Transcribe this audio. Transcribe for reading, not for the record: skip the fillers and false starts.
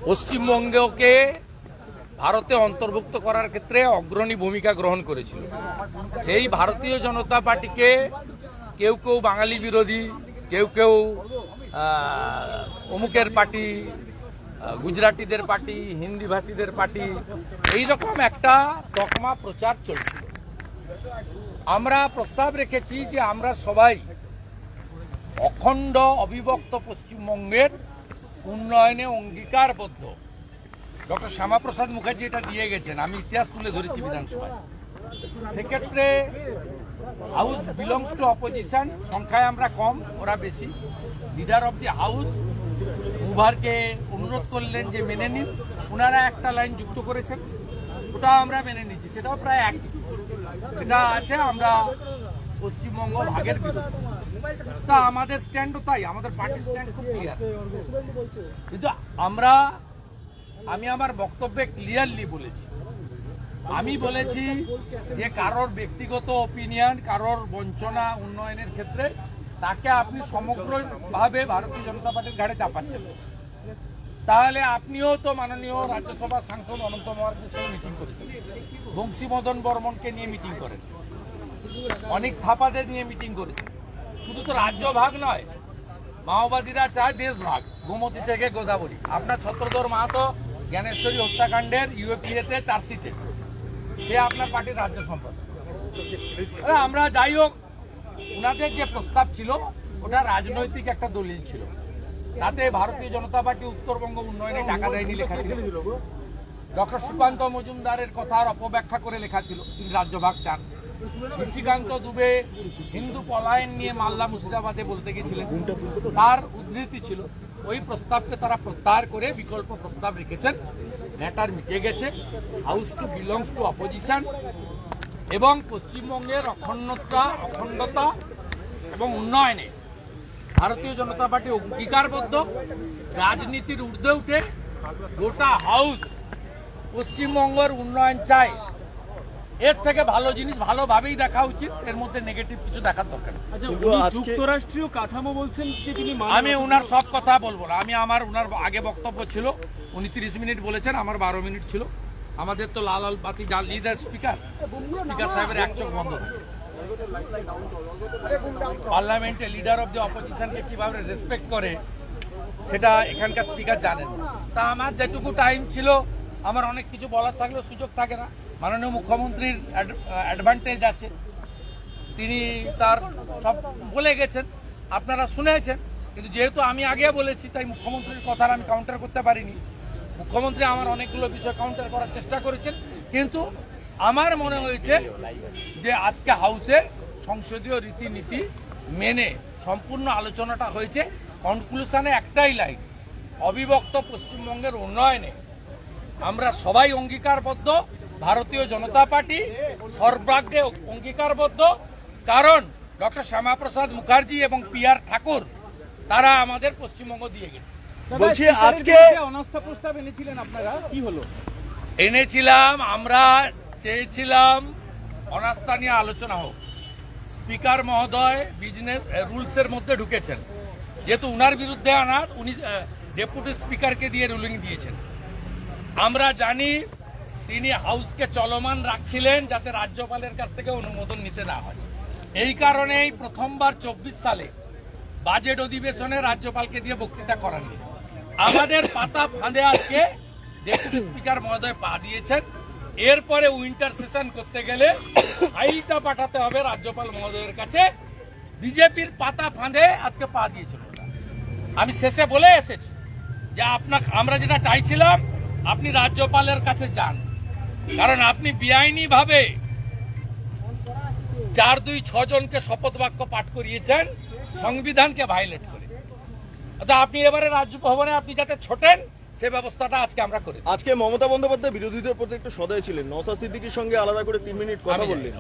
পশ্চিমবঙ্গকে ভারতে অন্তর্ভুক্ত করার ক্ষেত্রে অগ্রণী ভূমিকা গ্রহণ করেছিল। সেই ভারতীয় জনতা পার্টিকে কেউ কেউ বাঙালি বিরোধী, কেউ কেউ অমুকের পার্টি, গুজরাটিদের পার্টি, হিন্দিভাষীদের পার্টি, এইরকম একটা তকমা প্রচার চলছিল। আমরা প্রস্তাব রেখেছি যে আমরা সবাই অখণ্ড অবিভক্ত পশ্চিমবঙ্গের উন্নয়নে অঙ্গীকারবদ্ধ। ডক্টর শ্যামাপ্রসাদ মুখার্জি এটা দিয়ে গেছেন, আমি ইতিহাস তুলে ধরেছি বিধানসভায়। সেক্ষেত্রে হাউস বিলংস টু অপোজিশন, সংখ্যায় আমরা কম, ওরা বেশি। লিডার অব দি হাউস উভারকে অনুরোধ করলেন যে মেনে নিন, ওনারা একটা লাইন যুক্ত করেছেন, ওটা আমরা মেনে নিচ্ছি, সেটাও প্রায় একই। সেটা আছে আমরা পশ্চিমবঙ্গ ভাগের বিরুদ্ধে। তা আমাদের স্ট্যান্ডও তাই, আমাদের পার্টির স্ট্যান্ড খুব ক্লিয়ার। কিন্তু আমি আমার বক্তব্যে ক্লিয়ারলি বলেছি, আমি বলেছি যে কারোর ব্যক্তিগত ওপিনিয়ন, কারোর বঞ্চনা উন্নয়নের ক্ষেত্রে তাকে আপনি সমগ্রভাবে ভারতীয় জনতা পার্টির ঘাড়ে চাপাচ্ছেন। তাহলে আপনিও তো মাননীয় রাজ্যসভার সাংসদ অনন্ত মহারাজের সঙ্গে মিটিং করেছেন, বংশীমদন বর্মনকে নিয়ে মিটিং করেন, অনেক থাপাদের নিয়ে মিটিং করেছেন। শুধু তো রাজ্য ভাগ নয়, মাওবাদীরা চায় দেশ ভাগ, গোমতী থেকে গোদাবরী। আপনার ছত্রধর মাহাতো জ্ঞানেশ্বরী হত্যাকাণ্ডের ইউএপিএতে চার্জশিটে, সে আপনার পার্টির রাজ্য সম্পাদক। আমরা যাই হোক, ওনাদের যে প্রস্তাব ছিল ওটা রাজনৈতিক একটা দলিল ছিল, তাতে ভারতীয় জনতা পার্টি উত্তরবঙ্গ উন্নয়নে টাকা দেয়নি লেখা ছিল। ডক্টর সুকান্ত মজুমদারের কথার অপব্যাখ্যা করে লেখা ছিল, তিনি রাজ্যভাগ চান। নিশিকান্ত দুবে হিন্দু পলায়ন নিয়ে মালদা মুর্শিদাবাদে বলতে গেছিলেন, তার উদ্ধৃতি ছিল। ওই প্রস্তাবকে তারা প্রত্যাহার করে বিকল্প প্রস্তাব রেখেছেন। ম্যাটার মিটে গেছে। House to belongs to opposition এবং পশ্চিমবঙ্গের অখণ্ডতা এবং উন্নয়নে ভারতীয় জনতা পার্টি অঙ্গীকারবদ্ধ। রাজনীতির ঊর্ধ্বে উঠে গোটা হাউস পশ্চিমবঙ্গের উন্নয়ন চায়। এর থেকে ভালো জিনিস ভালোভাবেই দেখা উচিত, এর মধ্যে নেগেটিভ কিছু দেখার দরকার নেই। যুক্তরাষ্ট্রীয় কাঠামো বলছেন যে তিনি, আমি ওনার সব কথা বলবো না। ওনার আগে বক্তব্য ছিল, উনি 30 মিনিট বলেছেন, আমার 12 মিনিট ছিল। আমাদের তো লাল বাতি জ্বালিয়ে দেয় স্পিকার সাহেবের এক চোখ বন্ধ। পার্লামেন্টে লিডার অব দি অপোজিশনকে কিভাবে রেসপেক্ট করে সেটা এখানকার স্পিকার জানেন না। তা আমার যেটুকু টাইম ছিল, আমার অনেক কিছু বলার থাকলেও সুযোগ থাকে না। মাননীয় মুখ্যমন্ত্রীর অ্যাডভান্টেজ আছে, তিনি তার সব বলে গেছেন, আপনারা শুনেছেন। কিন্তু যেহেতু আমি আগে বলেছি, তাই মুখ্যমন্ত্রীর কথার আমি কাউন্টার করতে পারিনি। মুখ্যমন্ত্রী আমার অনেকগুলো বিষয় কাউন্টার করার চেষ্টা করেছেন, কিন্তু আমার মনে হয়েছে যে আজকে হাউসে সংসদীয় রীতিনীতি মেনে সম্পূর্ণ আলোচনাটা হয়েছে। কনক্লুশনে একটাই লাইন, অবিভক্ত পশ্চিমবঙ্গের উন্নয়নে আমরা সবাই অঙ্গীকারবদ্ধ। ভারতীয় জনতা পার্টি সর্বাগ্রে অঙ্গীকারবদ্ধ, কারণ ডক্টর শ্যামাপ্রসাদ মুখার্জি এবং PR ঠাকুর তারা আমাদের পশ্চিমবঙ্গ দিয়ে গেছে। বলছি আজকে অনাস্থা প্রস্তাব এনেছিলেন আপনারা, কি হলো? এনেছিলাম, আমরা চেয়েছিলাম অনাস্থা নিয়ে আলোচনা হোক। স্পিকার মহোদয় বিজনেস রুলসের মধ্যে ঢুকেছেন, যেহেতু উনার বিরুদ্ধে আনার, উনি ডেপুটি স্পিকারকে দিয়ে রুলিং দিয়েছেন। আমরা জানি তিনি হাউসকে চলমান রাখছিলেন যাতে রাজ্যপালের কাছ থেকে অনুমোদন নিতে না হয়। এই কারণেই প্রথমবার 24 সালে বাজেট অধিবেশনে রাজ্যপালকে দিয়ে বক্তৃতা করাননি। আমাদের পাতা ফাঁদে আজকে ডেপুটি স্পিকার মহোদয় পা দিয়েছেন। এরপরে উইন্টার সেশন করতে গেলে ফাইলটা পাঠাতে হবে রাজ্যপাল মহোদয়ের কাছে। বিজেপির পাতা ফাঁদে আজকে পা দিয়েছিল। আমি শেষে বলে এসেছি যে আমরা যেটা চাইছিলাম, আপনি রাজ্যপালের কাছে যান, কারণ আপনি বেআইনি ভাবে 4-2-6 জনকে শপথ বাক্য পাঠ করিয়েছেন সংবিধানকে ভায়োলেট করে। আপনি এবারে রাজভবনে আপনি যাতে ছোটেন, সে ব্যবস্থাটা আজকে আমরা করি। আজকে মমতা বন্দ্যোপাধ্যায় বিরোধীদের প্রতি একটু সদয় ছিলেন, নওশাদ সিদ্দিকীর সঙ্গে আলাদা করে 3 মিনিট কথা বললেন।